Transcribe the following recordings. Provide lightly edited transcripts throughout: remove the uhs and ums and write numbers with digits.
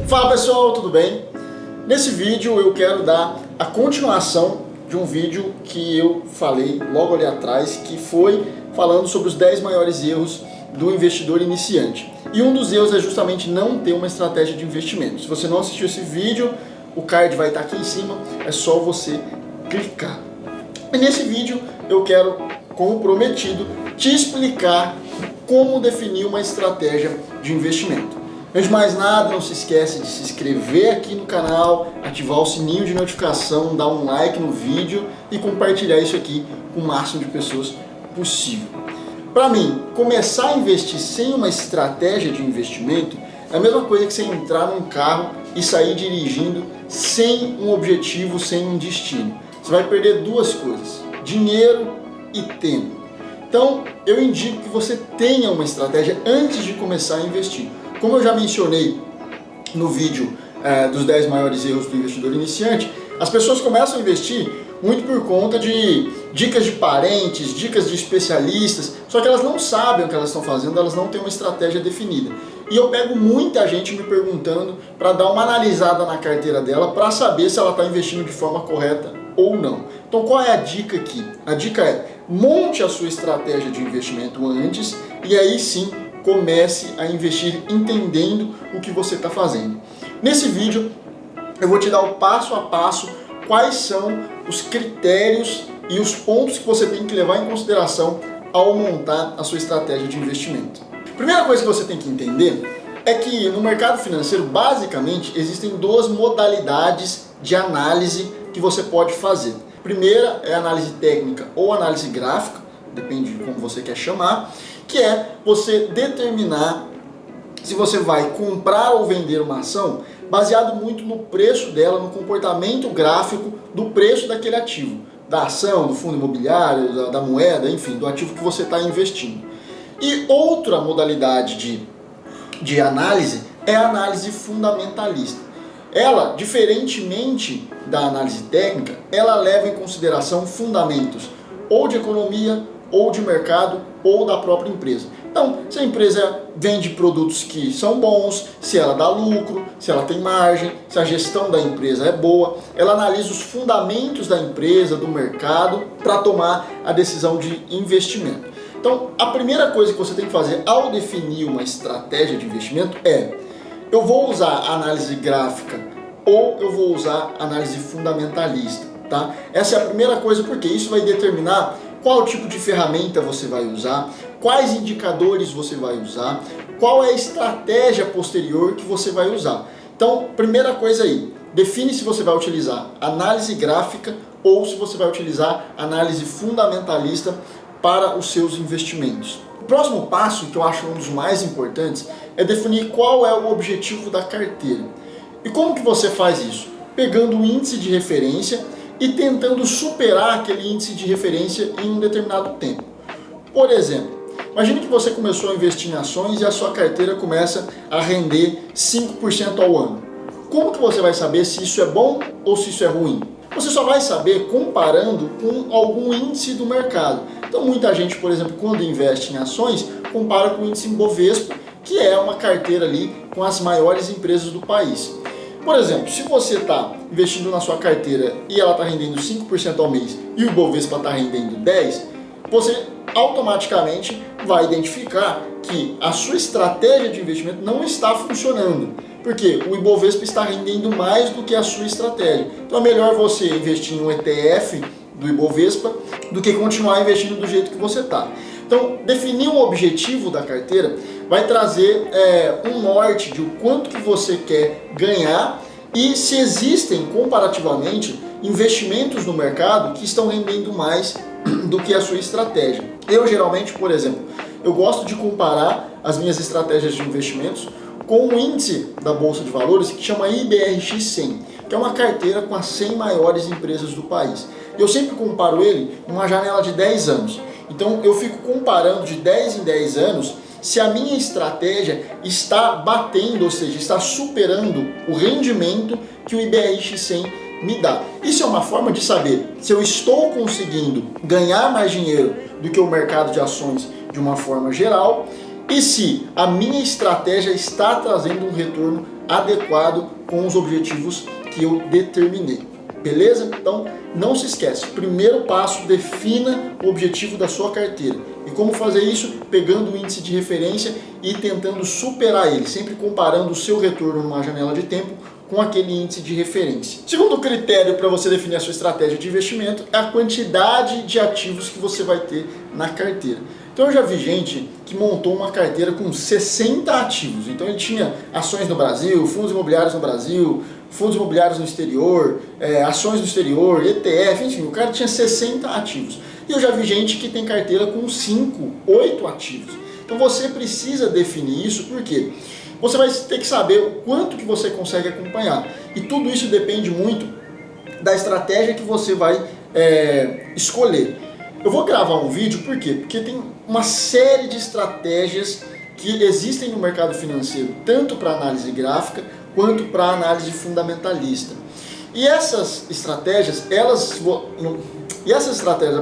Fala pessoal, tudo bem? Nesse vídeo eu quero dar a continuação de um vídeo que eu falei logo ali atrás, que foi falando sobre os 10 maiores erros do investidor iniciante. E um dos erros é justamente não ter uma estratégia de investimento. Se você não assistiu esse vídeo, o card vai estar aqui em cima, é só você clicar. E nesse vídeo eu quero, como prometido, te explicar como definir uma estratégia de investimento. Antes de mais nada, não se esquece de se inscrever aqui no canal, ativar o sininho de notificação, dar um like no vídeo e compartilhar isso aqui com o máximo de pessoas possível. Para mim, começar a investir sem uma estratégia de investimento é a mesma coisa que você entrar num carro e sair dirigindo sem um objetivo, sem um destino. Você vai perder duas coisas: dinheiro e tempo. Então, eu indico que você tenha uma estratégia antes de começar a investir. Como eu já mencionei no vídeo dos 10 maiores erros do investidor iniciante, as pessoas começam a investir muito por conta de dicas de parentes, dicas de especialistas, só que elas não sabem o que elas estão fazendo, elas não têm uma estratégia definida. E eu pego muita gente me perguntando para dar uma analisada na carteira dela para saber se ela está investindo de forma correta ou não. Então qual é a dica aqui? A dica é: monte a sua estratégia de investimento antes e aí sim comece a investir entendendo o que você está fazendo. Nesse vídeo eu vou te dar o passo a passo quais são os critérios e os pontos que você tem que levar em consideração ao montar a sua estratégia de investimento. Primeira coisa que você tem que entender é que no mercado financeiro, basicamente, existem duas modalidades de análise que você pode fazer. A primeira é a análise técnica ou análise gráfica, depende de como você quer chamar, que é você determinar se você vai comprar ou vender uma ação baseado muito no preço dela, no comportamento gráfico do preço daquele ativo, da ação, do fundo imobiliário, da moeda, enfim, do ativo que você está investindo. E outra modalidade de análise é a análise fundamentalista. Ela, diferentemente da análise técnica, ela leva em consideração fundamentos ou de economia, ou de mercado, ou da própria empresa. Então, se a empresa vende produtos que são bons, se ela dá lucro, se ela tem margem, se a gestão da empresa é boa, ela analisa os fundamentos da empresa, do mercado, para tomar a decisão de investimento. Então, a primeira coisa que você tem que fazer ao definir uma estratégia de investimento é: eu vou usar a análise gráfica ou eu vou usar a análise fundamentalista, tá? Essa é a primeira coisa, porque isso vai determinar qual tipo de ferramenta você vai usar, quais indicadores você vai usar, qual é a estratégia posterior que você vai usar. Então, primeira coisa aí, define se você vai utilizar análise gráfica ou se você vai utilizar análise fundamentalista para os seus investimentos. O próximo passo, que eu acho um dos mais importantes, é definir qual é o objetivo da carteira. E como que você faz isso? Pegando o índice de referência e tentando superar aquele índice de referência em um determinado tempo. Por exemplo, imagine que você começou a investir em ações e a sua carteira começa a render 5% ao ano. Como que você vai saber se isso é bom ou se isso é ruim? Você só vai saber comparando com algum índice do mercado. Então muita gente, por exemplo, quando investe em ações, compara com o índice Bovespa, que é uma carteira ali com as maiores empresas do país. Por exemplo, se você está investindo na sua carteira e ela está rendendo 5% ao mês e o Bovespa está rendendo 10%, você automaticamente vai identificar que a sua estratégia de investimento não está funcionando, porque o Ibovespa está rendendo mais do que a sua estratégia. Então é melhor você investir em um ETF do Ibovespa do que continuar investindo do jeito que você está. Então, definir um objetivo da carteira vai trazer um norte de o quanto que você quer ganhar e se existem, comparativamente, investimentos no mercado que estão rendendo mais do que a sua estratégia. Eu, geralmente, por exemplo, eu gosto de comparar as minhas estratégias de investimentos com um índice da Bolsa de Valores que chama IBRX 100, que é uma carteira com as 100 maiores empresas do país. Eu sempre comparo ele numa janela de 10 anos. Então eu fico comparando de 10 em 10 anos se a minha estratégia está batendo, ou seja, está superando o rendimento que o IBRX 100 me dá. Isso é uma forma de saber se eu estou conseguindo ganhar mais dinheiro do que o mercado de ações de uma forma geral e se a minha estratégia está trazendo um retorno adequado com os objetivos que eu determinei. Beleza? Então, não se esquece. Primeiro passo, defina o objetivo da sua carteira. E como fazer isso? Pegando o índice de referência e tentando superar ele, sempre comparando o seu retorno numa janela de tempo com aquele índice de referência. Segundo critério para você definir a sua estratégia de investimento é a quantidade de ativos que você vai ter na carteira. Então eu já vi gente que montou uma carteira com 60 ativos. Então ele tinha ações no Brasil, fundos imobiliários no Brasil, fundos imobiliários no exterior, ações no exterior, ETF, enfim, o cara tinha 60 ativos. E eu já vi gente que tem carteira com 5, 8 ativos. Então você precisa definir isso, por quê? Você vai ter que saber o quanto que você consegue acompanhar. E tudo isso depende muito da estratégia que você vai escolher. Eu vou gravar um vídeo, por quê? Porque tem uma série de estratégias que existem no mercado financeiro, tanto para análise gráfica quanto para análise fundamentalista. E essas estratégias, a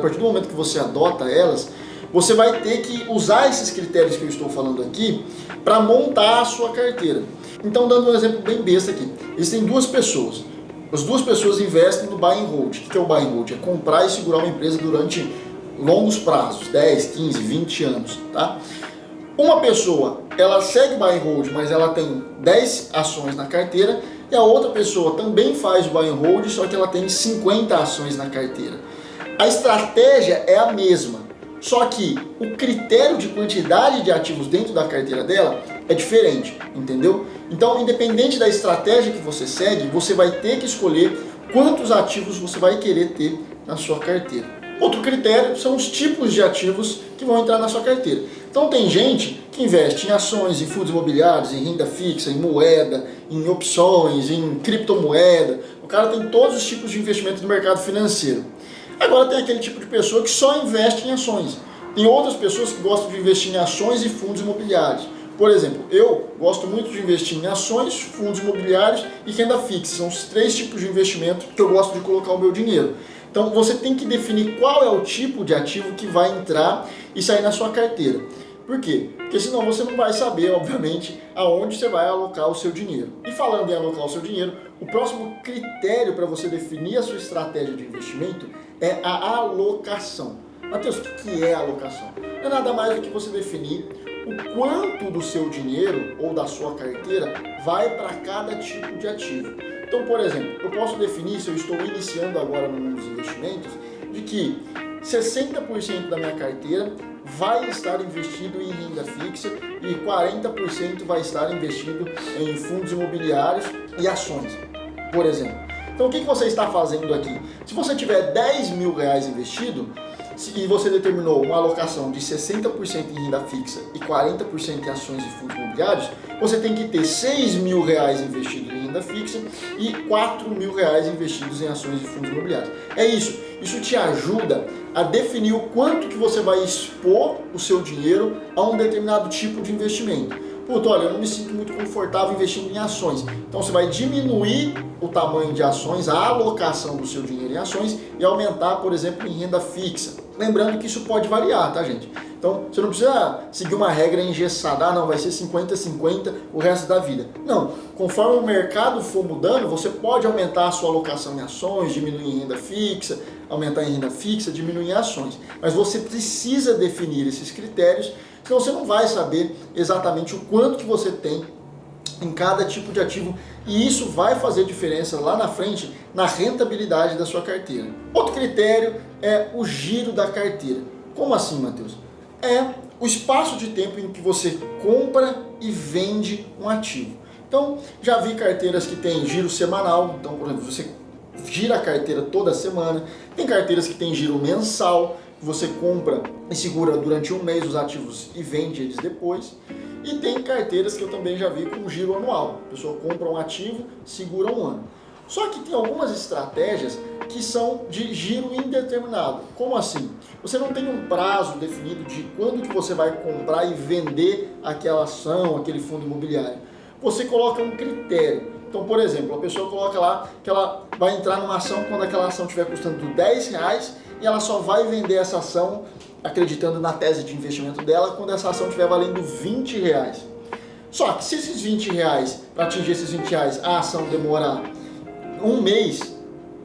partir do momento que você adota elas, você vai ter que usar esses critérios que eu estou falando aqui para montar a sua carteira. Então, dando um exemplo bem besta aqui, existem duas pessoas. As duas pessoas investem no buy and hold. O que é o buy and hold? É comprar e segurar uma empresa durante longos prazos, 10, 15, 20 anos, tá? Uma pessoa, ela segue buy and hold, mas ela tem 10 ações na carteira, e a outra pessoa também faz o buy and hold, só que ela tem 50 ações na carteira. A estratégia é a mesma, só que o critério de quantidade de ativos dentro da carteira dela é diferente, entendeu? Então, independente da estratégia que você segue, você vai ter que escolher quantos ativos você vai querer ter na sua carteira. Outro critério são os tipos de ativos que vão entrar na sua carteira. Então tem gente que investe em ações, em fundos imobiliários, em renda fixa, em moeda, em opções, em criptomoeda. O cara tem todos os tipos de investimento no mercado financeiro. Agora tem aquele tipo de pessoa que só investe em ações. Tem outras pessoas que gostam de investir em ações e fundos imobiliários. Por exemplo, eu gosto muito de investir em ações, fundos imobiliários e renda fixa. São os 3 tipos de investimento que eu gosto de colocar o meu dinheiro. Então você tem que definir qual é o tipo de ativo que vai entrar e sair na sua carteira. Por quê? Porque senão você não vai saber, obviamente, aonde você vai alocar o seu dinheiro. E falando em alocar o seu dinheiro, o próximo critério para você definir a sua estratégia de investimento é a alocação. Matheus, o que é a alocação? Não é nada mais do que você definir o quanto do seu dinheiro ou da sua carteira vai para cada tipo de ativo. Então, por exemplo, eu posso definir, se eu estou iniciando agora no mundo dos investimentos, de que 60% da minha carteira vai estar investido em renda fixa e 40% vai estar investido em fundos imobiliários e ações, por exemplo. Então, o que você está fazendo aqui? Se você tiver 10 mil reais investido, e você determinou uma alocação de 60% em renda fixa e 40% em ações e fundos imobiliários, você tem que ter 6 mil reais investidos em renda fixa e 4 mil reais investidos em ações e fundos imobiliários. É isso. Isso te ajuda a definir o quanto que você vai expor o seu dinheiro a um determinado tipo de investimento. Puta, olha, eu não me sinto muito confortável investindo em ações. Então você vai diminuir o tamanho de ações, a alocação do seu dinheiro em ações e aumentar, por exemplo, em renda fixa. Lembrando que isso pode variar, tá, gente? Então você não precisa seguir uma regra engessada, não, vai ser 50-50 o resto da vida. Não, conforme o mercado for mudando, você pode aumentar a sua alocação em ações, diminuir em renda fixa, aumentar em renda fixa, diminuir em ações. Mas você precisa definir esses critérios, senão você não vai saber exatamente o quanto que você tem em cada tipo de ativo e isso vai fazer diferença lá na frente na rentabilidade da sua carteira. Outro critério é o giro da carteira. Como assim, Matheus? É o espaço de tempo em que você compra e vende um ativo. Então, já vi carteiras que têm giro semanal, então, por exemplo, você gira a carteira toda semana. Tem carteiras que têm giro mensal, que você compra e segura durante um mês os ativos e vende eles depois. E tem carteiras que eu também já vi com giro anual. A pessoa compra um ativo, segura um ano. Só que tem algumas estratégias que são de giro indeterminado. Como assim? Você não tem um prazo definido de quando que você vai comprar e vender aquela ação, aquele fundo imobiliário. Você coloca um critério. Então, por exemplo, a pessoa coloca lá que ela vai entrar numa ação quando aquela ação estiver custando R$10 e ela só vai vender essa ação acreditando na tese de investimento dela quando essa ação estiver valendo R$20. Só que se esses 20 reais, para atingir esses 20 reais, a ação demorar um mês,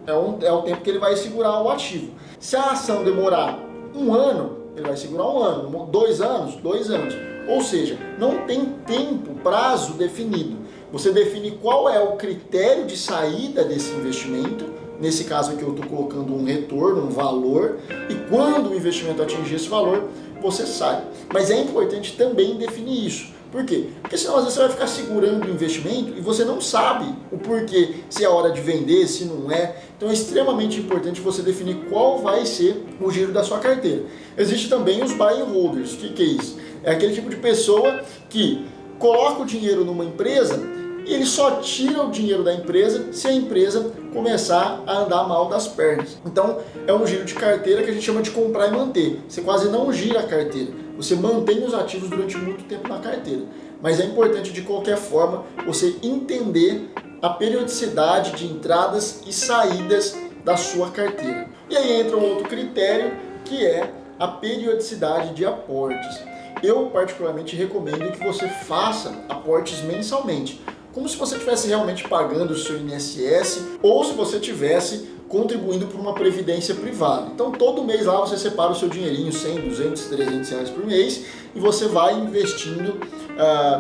é o tempo que ele vai segurar o ativo. Se a ação demorar um ano, ele vai segurar um ano, 2 anos, 2 anos. Ou seja, não tem tempo, prazo definido. Você define qual é o critério de saída desse investimento. Nesse caso aqui eu estou colocando um retorno, um valor, e quando o investimento atingir esse valor, você sai. Mas é importante também definir isso. Por quê? Porque senão às vezes você vai ficar segurando o investimento e você não sabe o porquê, se é hora de vender, se não é. Então é extremamente importante você definir qual vai ser o giro da sua carteira. Existe também os buy and holders. O que é isso? É aquele tipo de pessoa que coloca o dinheiro numa empresa e ele só tira o dinheiro da empresa se a empresa começar a andar mal das pernas. Então é um giro de carteira que a gente chama de comprar e manter. Você quase não gira a carteira, você mantém os ativos durante muito tempo na carteira. Mas é importante de qualquer forma você entender a periodicidade de entradas e saídas da sua carteira. E aí entra um outro critério que é a periodicidade de aportes. Eu particularmente recomendo que você faça aportes mensalmente, como se você estivesse realmente pagando o seu INSS ou se você estivesse contribuindo para uma previdência privada. Então todo mês lá você separa o seu dinheirinho, 100, 200, 300 reais por mês, e você vai investindo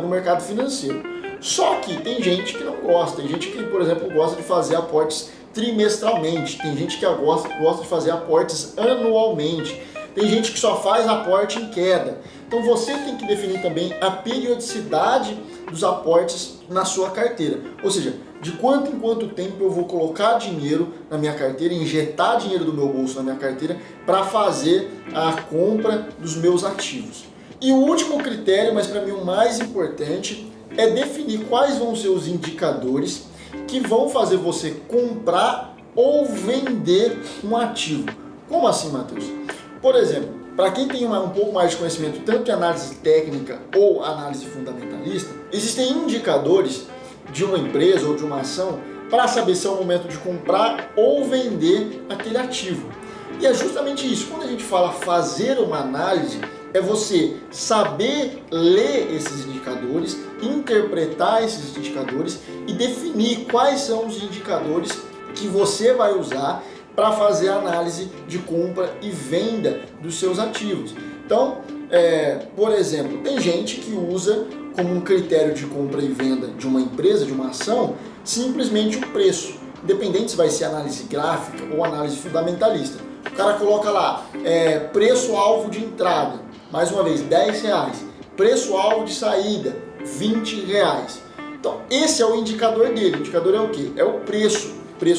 no mercado financeiro. Só que tem gente que não gosta, tem gente que, por exemplo, gosta de fazer aportes trimestralmente, tem gente que gosta de fazer aportes anualmente, tem gente que só faz aporte em queda. Então você tem que definir também a periodicidade dos aportes na sua carteira. Ou seja, de quanto em quanto tempo eu vou colocar dinheiro na minha carteira, injetar dinheiro do meu bolso na minha carteira para fazer a compra dos meus ativos. E o último critério, mas para mim o mais importante, é definir quais vão ser os indicadores que vão fazer você comprar ou vender um ativo. Como assim, Matheus? Por exemplo, para quem tem um pouco mais de conhecimento tanto de análise técnica ou análise fundamentalista, existem indicadores de uma empresa ou de uma ação para saber se é o momento de comprar ou vender aquele ativo. E é justamente isso. Quando a gente fala fazer uma análise, é você saber ler esses indicadores, interpretar esses indicadores e definir quais são os indicadores que você vai usar para fazer a análise de compra e venda dos seus ativos. Então, por exemplo, tem gente que usa como um critério de compra e venda de uma empresa, de uma ação, simplesmente o preço, independente se vai ser análise gráfica ou análise fundamentalista. O cara coloca lá, preço-alvo de entrada, mais uma vez, R$10, preço-alvo de saída, R$20. Então, esse é o indicador dele. O indicador é o quê? É o preço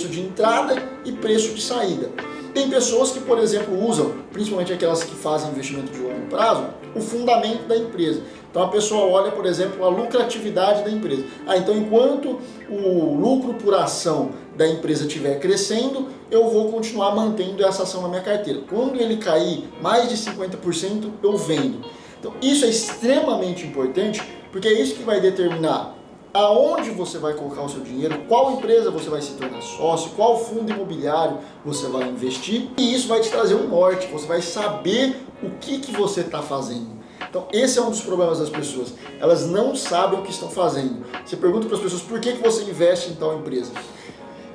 de entrada e preço de saída. Tem pessoas que, por exemplo, usam, principalmente aquelas que fazem investimento de longo prazo, o fundamento da empresa. Então a pessoa olha, por exemplo, a lucratividade da empresa. Então enquanto o lucro por ação da empresa estiver crescendo, eu vou continuar mantendo essa ação na minha carteira. Quando ele cair mais de 50%, eu vendo. Então isso é extremamente importante, porque é isso que vai determinar aonde você vai colocar o seu dinheiro, qual empresa você vai se tornar sócio, qual fundo imobiliário você vai investir, e isso vai te trazer um norte, você vai saber o que você está fazendo. Então esse é um dos problemas das pessoas, elas não sabem o que estão fazendo. Você pergunta para as pessoas por que você investe em tal empresa.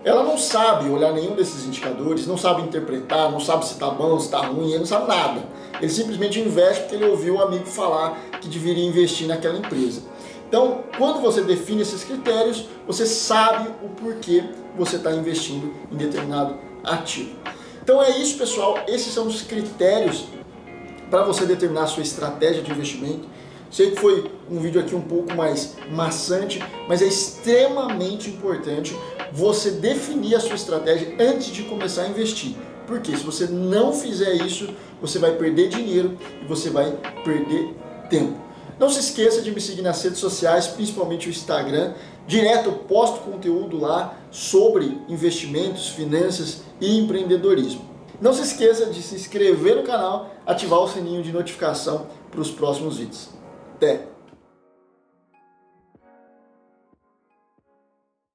Ela não sabe olhar nenhum desses indicadores, não sabe interpretar, não sabe se está bom, se está ruim, ele não sabe nada. Ele simplesmente investe porque ele ouviu o amigo falar que deveria investir naquela empresa. Então, quando você define esses critérios, você sabe o porquê você está investindo em determinado ativo. Então é isso, pessoal. Esses são os critérios para você determinar a sua estratégia de investimento. Sei que foi um vídeo aqui um pouco mais maçante, mas é extremamente importante você definir a sua estratégia antes de começar a investir. Porque se você não fizer isso, você vai perder dinheiro e você vai perder tempo. Não se esqueça de me seguir nas redes sociais, principalmente o Instagram. Direto eu posto conteúdo lá sobre investimentos, finanças e empreendedorismo. Não se esqueça de se inscrever no canal, ativar o sininho de notificação para os próximos vídeos. Até!